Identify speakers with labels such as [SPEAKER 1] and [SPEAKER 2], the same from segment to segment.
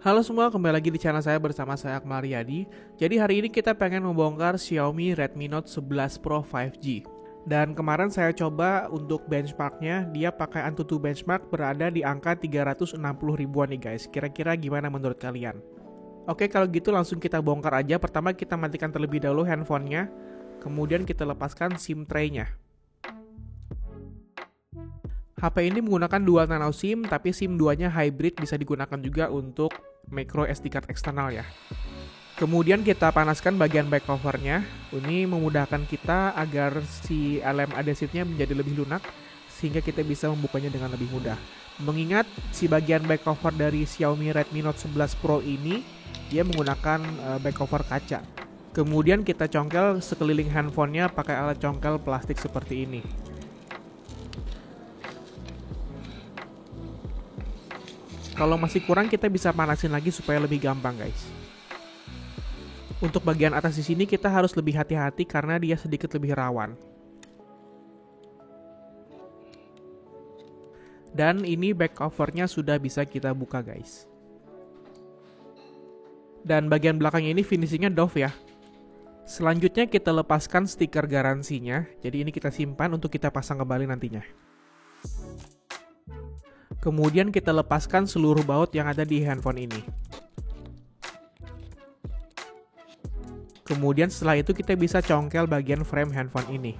[SPEAKER 1] Halo semua, kembali lagi di channel saya bersama saya Akmal Riyadi. Jadi hari ini kita pengen membongkar Xiaomi Redmi Note 11 Pro 5G. Dan kemarin saya coba untuk benchmarknya, dia pakai Antutu benchmark berada di angka 360 ribuan nih guys. Kira-kira gimana menurut kalian? Oke, kalau gitu langsung kita bongkar aja. Pertama kita matikan terlebih dahulu handphonenya, kemudian kita lepaskan SIM tray-nya. HP ini menggunakan dual nano SIM, tapi SIM 2-nya hybrid, bisa digunakan juga untuk micro SD card eksternal ya. Kemudian kita panaskan bagian back covernya. Ini memudahkan kita agar si lem adhesifnya menjadi lebih lunak, sehingga kita bisa membukanya dengan lebih mudah. Mengingat si bagian back cover dari Xiaomi Redmi Note 11 Pro ini, dia menggunakan back cover kaca. Kemudian kita congkel sekeliling handphonenya pakai alat congkel plastik seperti ini. Kalau masih kurang kita bisa panasin lagi supaya lebih gampang guys. Untuk bagian atas di sini kita harus lebih hati-hati karena dia sedikit lebih rawan. Dan ini back covernya sudah bisa kita buka guys. Dan bagian belakangnya ini finishingnya doff ya. Selanjutnya kita lepaskan stiker garansinya. Jadi ini kita simpan untuk kita pasang kembali nantinya. Kemudian kita lepaskan seluruh baut yang ada di handphone ini. Kemudian setelah itu kita bisa congkel bagian frame handphone ini.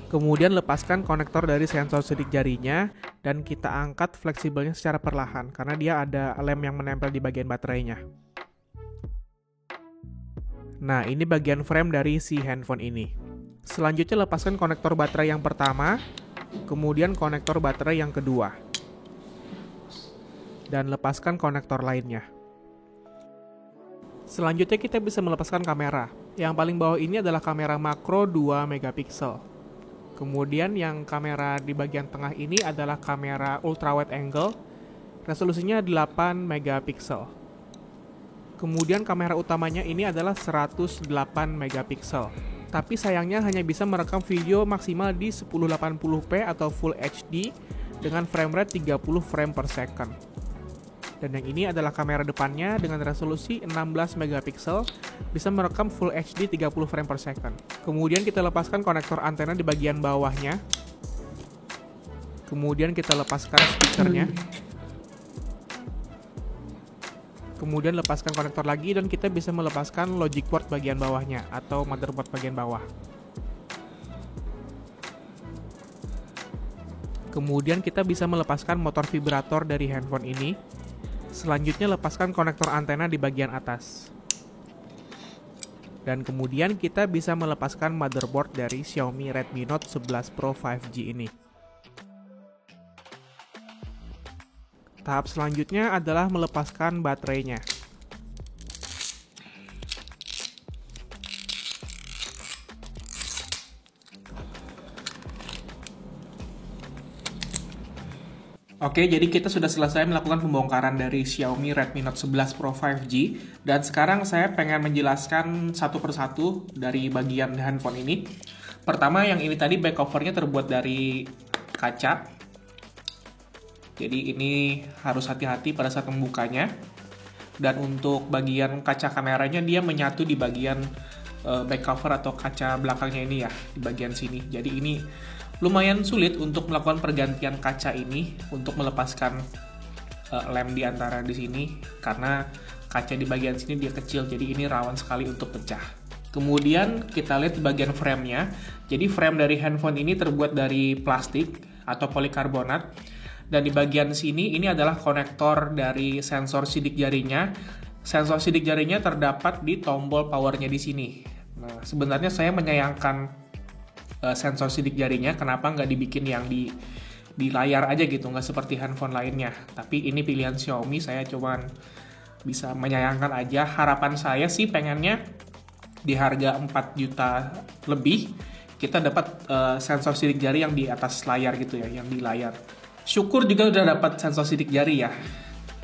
[SPEAKER 1] Kemudian lepaskan konektor dari sensor sidik jarinya dan kita angkat fleksibelnya secara perlahan karena dia ada lem yang menempel di bagian baterainya. Nah, ini bagian frame dari si handphone ini. Selanjutnya lepaskan konektor baterai yang pertama, kemudian konektor baterai yang kedua. Dan lepaskan konektor lainnya. Selanjutnya kita bisa melepaskan kamera. Yang paling bawah ini adalah kamera makro 2 megapiksel. Kemudian yang kamera di bagian tengah ini adalah kamera ultra wide angle, resolusinya 8 megapiksel. Kemudian kamera utamanya ini adalah 108 megapiksel. Tapi sayangnya hanya bisa merekam video maksimal di 1080p atau Full HD dengan frame rate 30 frame per second. Dan yang ini adalah kamera depannya dengan resolusi 16 megapiksel, bisa merekam Full HD 30 frame per second. Kemudian kita lepaskan konektor antena di bagian bawahnya. Kemudian kita lepaskan speakernya. Kemudian lepaskan konektor lagi dan kita bisa melepaskan logic port bagian bawahnya atau motherboard bagian bawah. Kemudian kita bisa melepaskan motor vibrator dari handphone ini. Selanjutnya lepaskan konektor antena di bagian atas. Dan kemudian kita bisa melepaskan motherboard dari Xiaomi Redmi Note 11 Pro 5G ini. Tahap selanjutnya adalah melepaskan baterainya. Oke, jadi kita sudah selesai melakukan pembongkaran dari Xiaomi Redmi Note 11 Pro 5G. Dan sekarang saya pengen menjelaskan satu persatu dari bagian handphone ini. Pertama, yang ini tadi back covernya terbuat dari kaca. Jadi ini harus hati-hati pada saat membukanya. Dan untuk bagian kaca kameranya, dia menyatu di bagian back cover atau kaca belakangnya ini ya, di bagian sini. Jadi ini lumayan sulit untuk melakukan pergantian kaca ini untuk melepaskan lem di antara di sini karena kaca di bagian sini dia kecil, jadi ini rawan sekali untuk pecah. Kemudian kita lihat di bagian frame-nya. Jadi frame dari handphone ini terbuat dari plastik atau polikarbonat dan di bagian sini ini adalah konektor dari sensor sidik jarinya. Sensor sidik jarinya terdapat di tombol powernya di sini. Nah, sebenarnya saya menyayangkan sensor sidik jarinya, kenapa nggak dibikin yang di layar aja gitu, nggak seperti handphone lainnya. Tapi ini pilihan Xiaomi, saya cuman bisa menyayangkan aja. Harapan saya sih pengennya di harga 4 juta lebih kita dapat sensor sidik jari yang di atas layar gitu ya, yang di layar. Syukur juga udah dapat sensor sidik jari ya.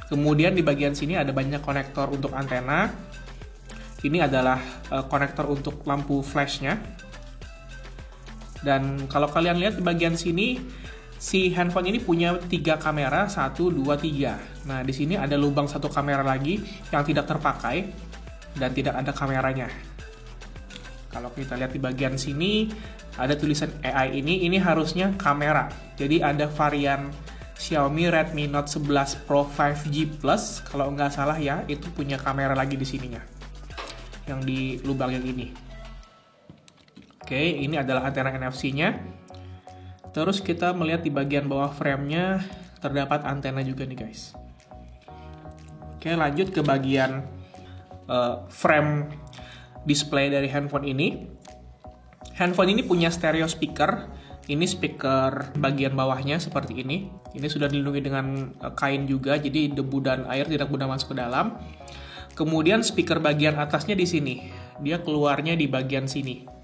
[SPEAKER 1] Kemudian di bagian sini ada banyak konektor untuk antena. Ini adalah konektor untuk lampu flashnya. Dan kalau kalian lihat di bagian sini, si handphone ini punya 3 kamera, 1, 2, 3. Nah, di sini ada lubang 1 kamera lagi yang tidak terpakai dan tidak ada kameranya. Kalau kita lihat di bagian sini, ada tulisan AI ini harusnya kamera. Jadi ada varian Xiaomi Redmi Note 11 Pro 5G Plus, kalau nggak salah ya, itu punya kamera lagi di sininya. Yang di lubang yang ini. Oke, ini adalah antena NFC-nya. Terus kita melihat di bagian bawah frame-nya terdapat antena juga nih guys. Oke, lanjut ke bagian frame display dari handphone ini. Handphone ini punya stereo speaker. Ini speaker bagian bawahnya seperti ini. Ini sudah dilindungi dengan kain juga, jadi debu dan air tidak mudah masuk ke dalam. Kemudian speaker bagian atasnya di sini. Dia keluarnya di bagian sini.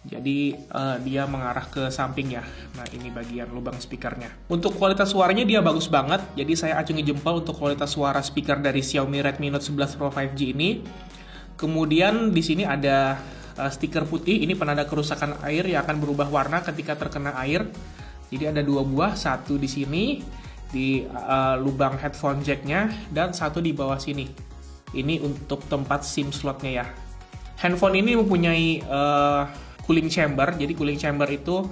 [SPEAKER 1] Jadi dia mengarah ke samping ya. Nah, ini bagian lubang speakernya. Untuk kualitas suaranya dia bagus banget. Jadi saya acungi jempol untuk kualitas suara speaker dari Xiaomi Redmi Note 11 Pro 5G ini. Kemudian di sini ada stiker putih. Ini penanda kerusakan air yang akan berubah warna ketika terkena air. Jadi ada 2 buah, 1 di sini di lubang headphone jacknya dan 1 di bawah sini. Ini untuk tempat SIM slotnya ya. Handphone ini mempunyai cooling chamber. Jadi cooling chamber itu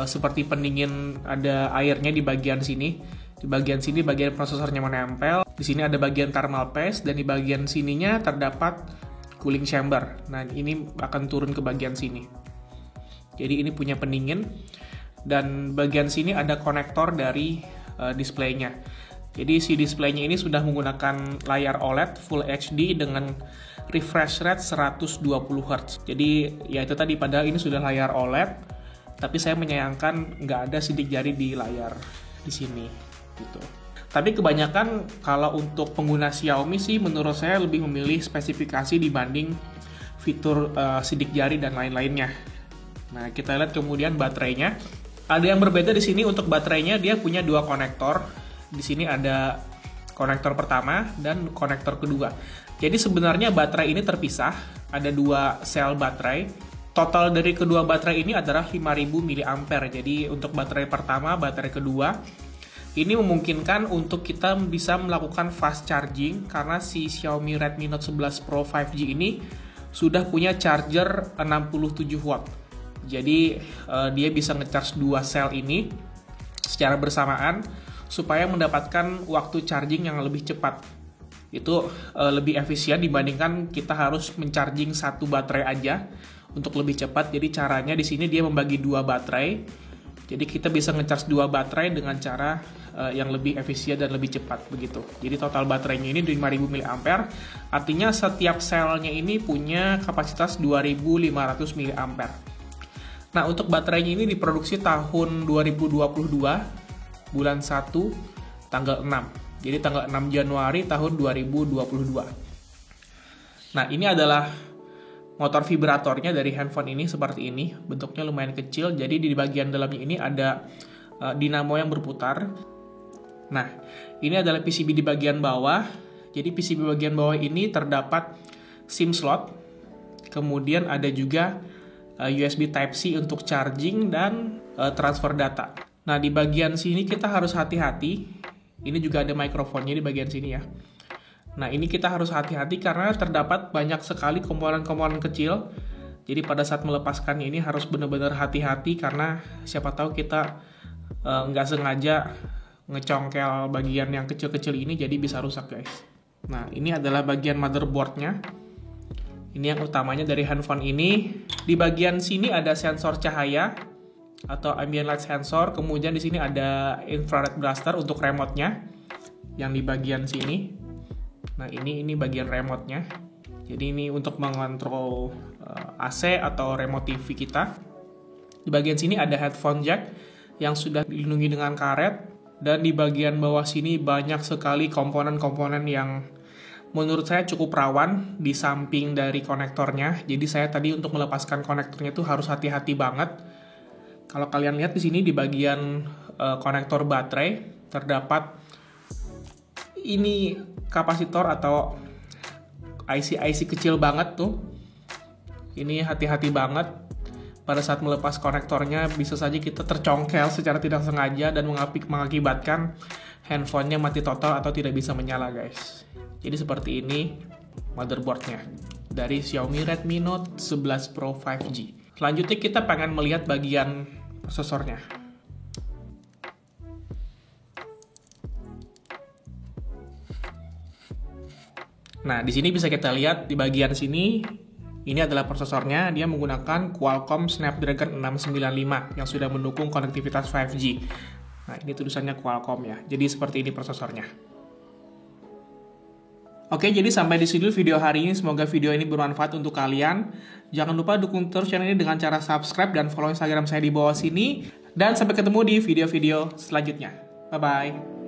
[SPEAKER 1] seperti pendingin, ada airnya di bagian sini. Di bagian sini bagian prosesornya menempel. Di sini ada bagian thermal paste dan di bagian sininya terdapat cooling chamber. Nah, ini akan turun ke bagian sini. Jadi ini punya pendingin dan bagian sini ada konektor dari displaynya. Jadi si displaynya ini sudah menggunakan layar OLED Full HD dengan refresh rate 120 Hz. Jadi ya itu tadi, padahal ini sudah layar OLED, tapi saya menyayangkan nggak ada sidik jari di layar di sini gitu. Tapi kebanyakan kalau untuk pengguna Xiaomi sih menurut saya lebih memilih spesifikasi dibanding fitur sidik jari dan lain-lainnya. Nah, kita lihat kemudian baterainya. Ada yang berbeda di sini untuk baterainya, dia punya 2 konektor. Di sini ada konektor pertama dan konektor kedua. Jadi sebenarnya baterai ini terpisah, ada 2 sel baterai. Total dari kedua baterai ini adalah 5000 mAh. Jadi untuk baterai pertama, baterai kedua, ini memungkinkan untuk kita bisa melakukan fast charging karena si Xiaomi Redmi Note 11 Pro 5G ini sudah punya charger 67 watt. Jadi dia bisa ngecharge 2 sel ini secara bersamaan supaya mendapatkan waktu charging yang lebih cepat. Itu lebih efisien dibandingkan kita harus mencharging 1 baterai aja untuk lebih cepat. Jadi caranya di sini dia membagi 2 baterai. Jadi kita bisa ngecharge 2 baterai dengan cara yang lebih efisien dan lebih cepat begitu. Jadi total baterainya ini 5000 mAh. Artinya setiap selnya ini punya kapasitas 2500 mAh. Nah, untuk baterainya ini diproduksi tahun 2022 bulan 1 tanggal 6. Jadi tanggal 6 Januari tahun 2022. Nah, ini adalah motor vibratornya dari handphone ini seperti ini. Bentuknya lumayan kecil. Jadi di bagian dalamnya ini ada dinamo yang berputar. Nah, ini adalah PCB di bagian bawah. Jadi PCB bagian bawah ini terdapat SIM slot. Kemudian ada juga USB Type-C untuk charging dan transfer data. Nah, di bagian sini kita harus hati-hati. Ini juga ada mikrofonnya di bagian sini ya. Nah, ini kita harus hati-hati karena terdapat banyak sekali komponen-komponen kecil. Jadi pada saat melepaskannya ini harus benar-benar hati-hati karena siapa tahu kita nggak sengaja ngecongkel bagian yang kecil-kecil ini, jadi bisa rusak guys. Nah, ini adalah bagian motherboardnya. Ini yang utamanya dari handphone ini. Di bagian sini ada sensor cahaya atau ambient light sensor. Kemudian di sini ada infrared blaster untuk remote-nya yang di bagian sini. Nah, ini bagian remote-nya. Jadi ini untuk mengontrol AC atau remote TV kita. Di bagian sini ada headphone jack yang sudah dilindungi dengan karet. Dan di bagian bawah sini banyak sekali komponen-komponen yang menurut saya cukup rawan di samping dari konektornya. Jadi saya tadi untuk melepaskan konektornya itu harus hati-hati banget. Kalau kalian lihat di sini di bagian konektor baterai terdapat ini kapasitor atau IC-IC kecil banget tuh. Ini hati-hati banget. Pada saat melepas konektornya bisa saja kita tercongkel secara tidak sengaja dan mengakibatkan handphonenya mati total atau tidak bisa menyala guys. Jadi seperti ini motherboardnya dari Xiaomi Redmi Note 11 Pro 5G. Selanjutnya kita pengen melihat bagian prosesornya. Nah, di sini bisa kita lihat di bagian sini, ini adalah prosesornya. Dia menggunakan Qualcomm Snapdragon 695 yang sudah mendukung konektivitas 5G. Nah, ini tulisannya Qualcomm ya. Jadi seperti ini prosesornya. Oke, jadi sampai di sini video hari ini. Semoga video ini bermanfaat untuk kalian. Jangan lupa dukung terus channel ini dengan cara subscribe dan follow Instagram saya di bawah sini. Dan sampai ketemu di video-video selanjutnya. Bye-bye.